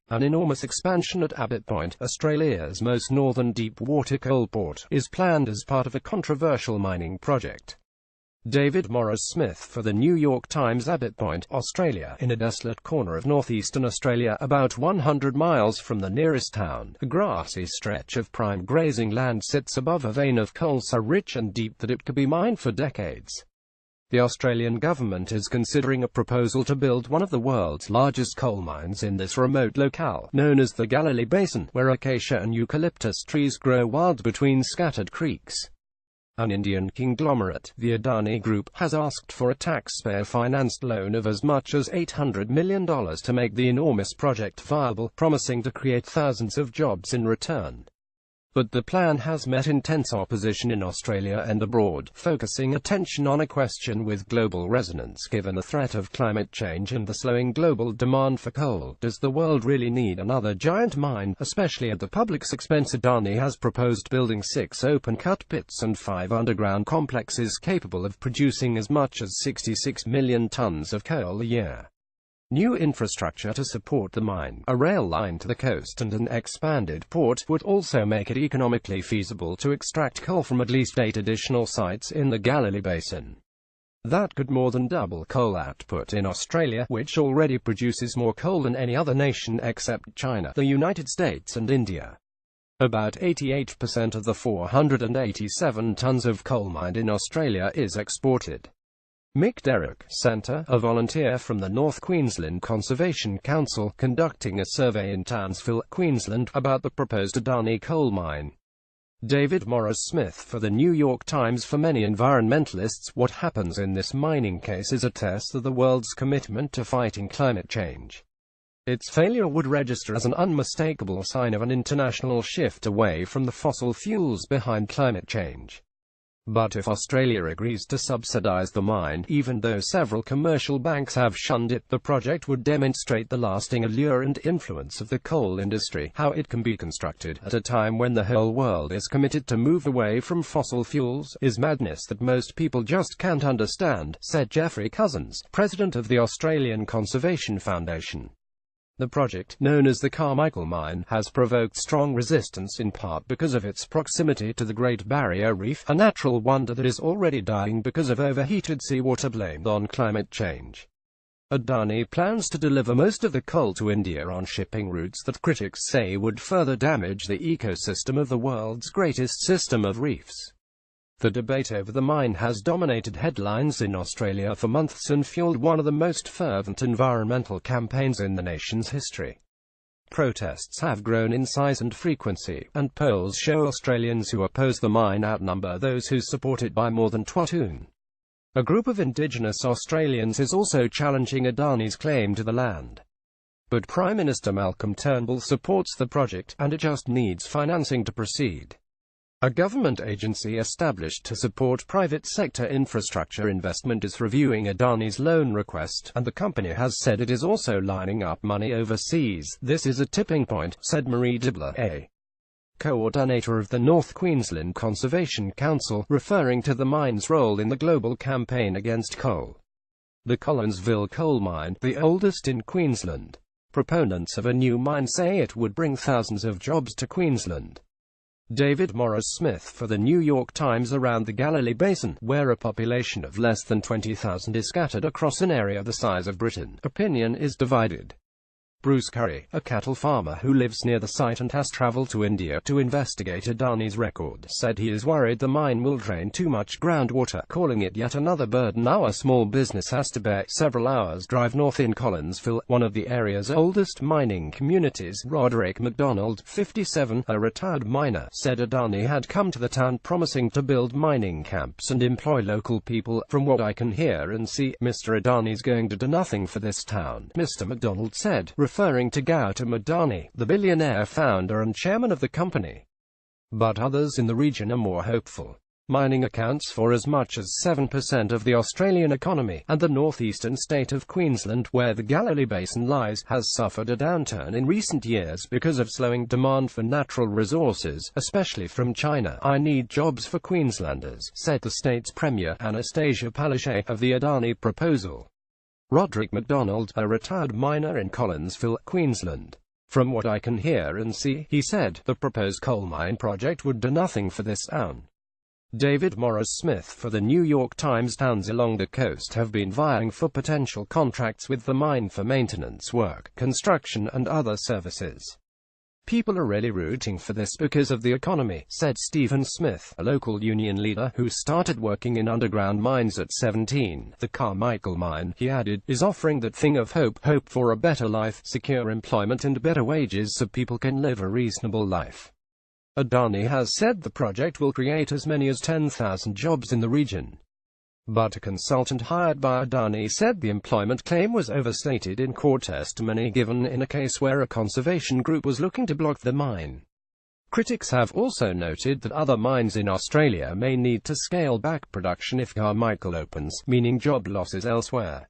An enormous expansion at Abbot Point, Australia's most northern deep-water coal port, is planned as part of a controversial mining project. David Morris-Smith for the New York Times. Abbot Point, Australia, in a desolate corner of northeastern Australia, about 100 miles from the nearest town. A grassy stretch of prime grazing land sits above a vein of coal so rich and deep that it could be mined for decades. The Australian government is considering a proposal to build one of the world's largest coal mines in this remote locale, known as the Galilee Basin, where acacia and eucalyptus trees grow wild between scattered creeks. An Indian conglomerate, the Adani Group, has asked for a taxpayer-financed loan of as much as $800 million to make the enormous project viable, promising to create thousands of jobs in return. But the plan has met intense opposition in Australia and abroad, focusing attention on a question with global resonance given the threat of climate change and the slowing global demand for coal. Does the world really need another giant mine, especially at the public's expense? Adani has proposed building 6 open-cut pits and 5 underground complexes capable of producing as much as 66 million tons of coal a year. New infrastructure to support the mine, a rail line to the coast and an expanded port, would also make it economically feasible to extract coal from at least 8 additional sites in the Galilee Basin. That could more than double coal output in Australia, which already produces more coal than any other nation except China, the United States and India. About 88% of the 487 tons of coal mined in Australia is exported. Mick Derrick, Centre, a volunteer from the North Queensland Conservation Council, conducting a survey in Townsville, Queensland, about the proposed Adani coal mine. David Morris-Smith for the New York Times. For many environmentalists, what happens in this mining case is a test of the world's commitment to fighting climate change. Its failure would register as an unmistakable sign of an international shift away from the fossil fuels behind climate change. But if Australia agrees to subsidize the mine, even though several commercial banks have shunned it, the project would demonstrate the lasting allure and influence of the coal industry. How it can be constructed at a time when the whole world is committed to move away from fossil fuels is madness that most people just can't understand, said Geoffrey Cousins, president of the Australian Conservation Foundation. The project, known as the Carmichael Mine, has provoked strong resistance in part because of its proximity to the Great Barrier Reef, a natural wonder that is already dying because of overheated seawater blamed on climate change. Adani plans to deliver most of the coal to India on shipping routes that critics say would further damage the ecosystem of the world's greatest system of reefs. The debate over the mine has dominated headlines in Australia for months and fueled one of the most fervent environmental campaigns in the nation's history. Protests have grown in size and frequency, and polls show Australians who oppose the mine outnumber those who support it by more than 2. A group of Indigenous Australians is also challenging Adani's claim to the land. But Prime Minister Malcolm Turnbull supports the project, and it just needs financing to proceed. A government agency established to support private sector infrastructure investment is reviewing Adani's loan request, and the company has said it is also lining up money overseas. This is a tipping point, said Marie Dibler, a coordinator of the North Queensland Conservation Council, referring to the mine's role in the global campaign against coal. The Collinsville coal mine, the oldest in Queensland. Proponents of a new mine say it would bring thousands of jobs to Queensland. David Morris-Smith for the New York Times. Around the Galilee Basin, where a population of less than 20,000 is scattered across an area the size of Britain, opinion is divided. Bruce Curry, a cattle farmer who lives near the site and has traveled to India to investigate Adani's record, said he is worried the mine will drain too much groundwater, calling it yet another burden our small business has to bear. Several hours' drive north in Collinsville, one of the area's oldest mining communities, Roderick McDonald, 57, a retired miner, said Adani had come to the town promising to build mining camps and employ local people. From what I can hear and see, Mr. Adani's going to do nothing for this town, Mr. McDonald said, referring to Gautam Adani, the billionaire founder and chairman of the company. But others in the region are more hopeful. Mining accounts for as much as 7% of the Australian economy, and the northeastern state of Queensland, where the Galilee Basin lies, has suffered a downturn in recent years because of slowing demand for natural resources, especially from China. I need jobs for Queenslanders, said the state's Premier, Anastasia Palaszczuk, of the Adani proposal. Roderick McDonald, a retired miner in Collinsville, Queensland, From what I can hear and see, he said, the proposed coal mine project would do nothing for this town. David Morris-Smith for the New York Times. Towns along the coast have been vying for potential contracts with the mine for maintenance work, construction and other services. People are really rooting for this because of the economy, said Stephen Smith, a local union leader who started working in underground mines at 17. The Carmichael mine, he added, is offering that thing of hope for a better life, secure employment and better wages so people can live a reasonable life. Adani has said the project will create as many as 10,000 jobs in the region. But a consultant hired by Adani said the employment claim was overstated in court testimony given in a case where a conservation group was looking to block the mine. Critics have also noted that other mines in Australia may need to scale back production if Carmichael opens, meaning job losses elsewhere.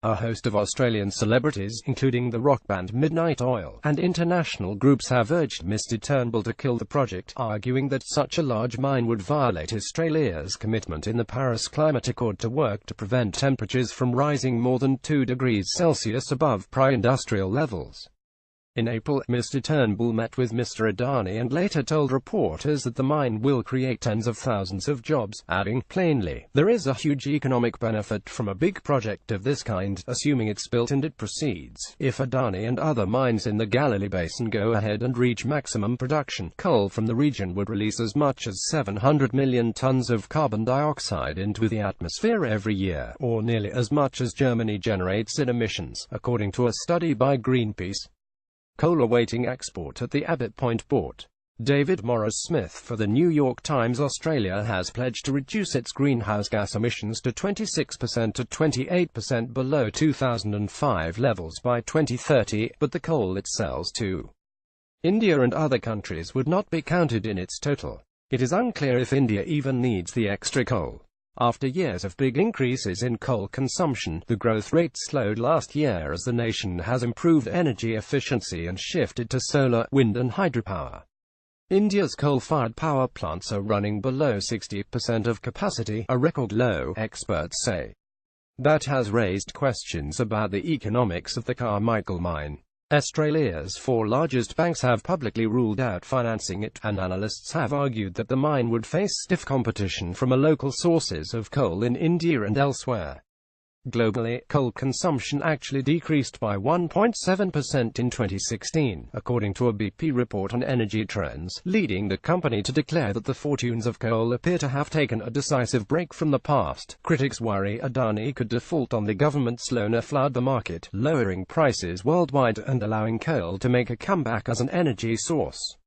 A host of Australian celebrities, including the rock band Midnight Oil, and international groups have urged Mr Turnbull to kill the project, arguing that such a large mine would violate Australia's commitment in the Paris Climate Accord to work to prevent temperatures from rising more than 2 degrees Celsius above pre-industrial levels. In April, Mr Turnbull met with Mr Adani and later told reporters that the mine will create tens of thousands of jobs, adding, plainly, there is a huge economic benefit from a big project of this kind, assuming it's built and it proceeds. If Adani and other mines in the Galilee Basin go ahead and reach maximum production, coal from the region would release as much as 700 million tons of carbon dioxide into the atmosphere every year, or nearly as much as Germany generates in emissions, according to a study by Greenpeace. Coal awaiting export at the Abbot Point port. David Morris-Smith for the New York Times. Australia has pledged to reduce its greenhouse gas emissions to 26% to 28% below 2005 levels by 2030, but the coal it sells to India and other countries would not be counted in its total. It is unclear if India even needs the extra coal. After years of big increases in coal consumption, the growth rate slowed last year as the nation has improved energy efficiency and shifted to solar, wind and hydropower. India's coal-fired power plants are running below 60% of capacity, a record low, experts say. That has raised questions about the economics of the Carmichael mine. Australia's 4 largest banks have publicly ruled out financing it, and analysts have argued that the mine would face stiff competition from local sources of coal in India and elsewhere. Globally, coal consumption actually decreased by 1.7% in 2016, according to a BP report on energy trends, leading the company to declare that the fortunes of coal appear to have taken a decisive break from the past. Critics worry Adani could default on the government's loan or flood the market, lowering prices worldwide and allowing coal to make a comeback as an energy source.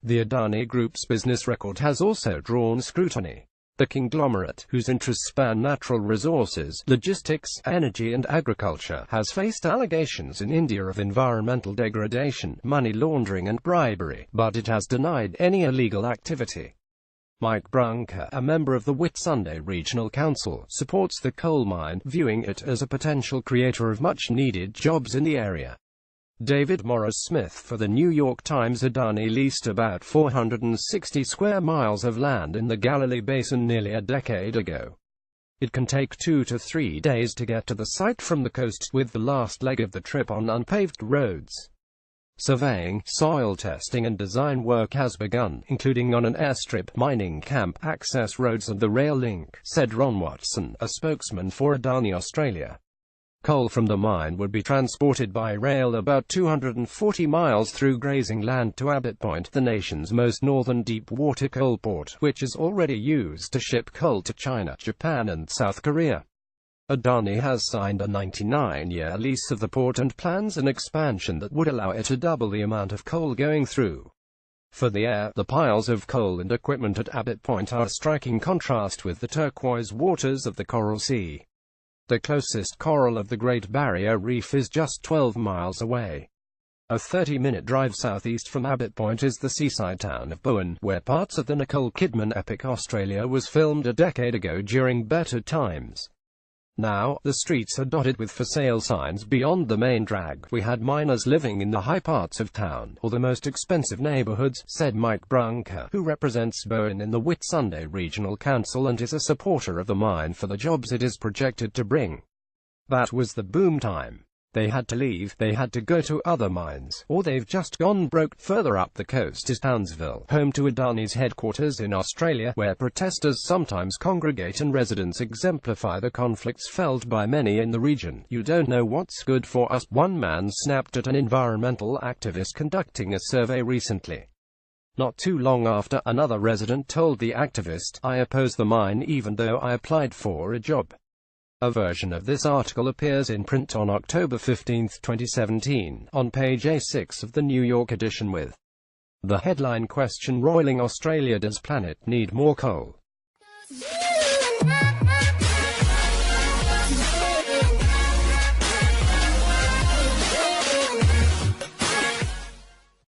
The Adani Group's business record has also drawn scrutiny. The conglomerate, whose interests span natural resources, logistics, energy and agriculture, has faced allegations in India of environmental degradation, money laundering and bribery, but it has denied any illegal activity. Mike Brunker, a member of the Whitsunday Regional Council, supports the coal mine, viewing it as a potential creator of much-needed jobs in the area. David Morris-Smith for the New York Times. Adani leased about 460 square miles of land in the Galilee Basin nearly a decade ago. It can take 2 to 3 days to get to the site from the coast, with the last leg of the trip on unpaved roads. Surveying, soil testing and design work has begun, including on an airstrip, mining camp, access roads and the rail link, said Ron Watson, a spokesman for Adani Australia. Coal from the mine would be transported by rail about 240 miles through grazing land to Abbot Point, the nation's most northern deep-water coal port, which is already used to ship coal to China, Japan and South Korea. Adani has signed a 99-year lease of the port and plans an expansion that would allow it to double the amount of coal going through. For the air, the piles of coal and equipment at Abbot Point are a striking contrast with the turquoise waters of the Coral Sea. The closest coral of the Great Barrier Reef is just 12 miles away. A 30-minute drive southeast from Abbot Point is the seaside town of Bowen, where parts of the Nicole Kidman epic Australia was filmed a decade ago during better times. Now, the streets are dotted with for-sale signs beyond the main drag. We had miners living in the high parts of town, or the most expensive neighborhoods, said Mike Brunker, who represents Bowen in the Whitsunday Regional Council and is a supporter of the mine for the jobs it is projected to bring. That was the boom time. They had to leave, they had to go to other mines, or they've just gone broke. Further up the coast is Townsville, home to Adani's headquarters in Australia, where protesters sometimes congregate and residents exemplify the conflicts felt by many in the region. "You don't know what's good for us," one man snapped at an environmental activist conducting a survey recently. Not too long after, another resident told the activist, "I oppose the mine even though I applied for a job." A version of this article appears in print on October 15, 2017, on page A6 of the New York edition with the headline question: "Roiling Australia, does planet need more coal?"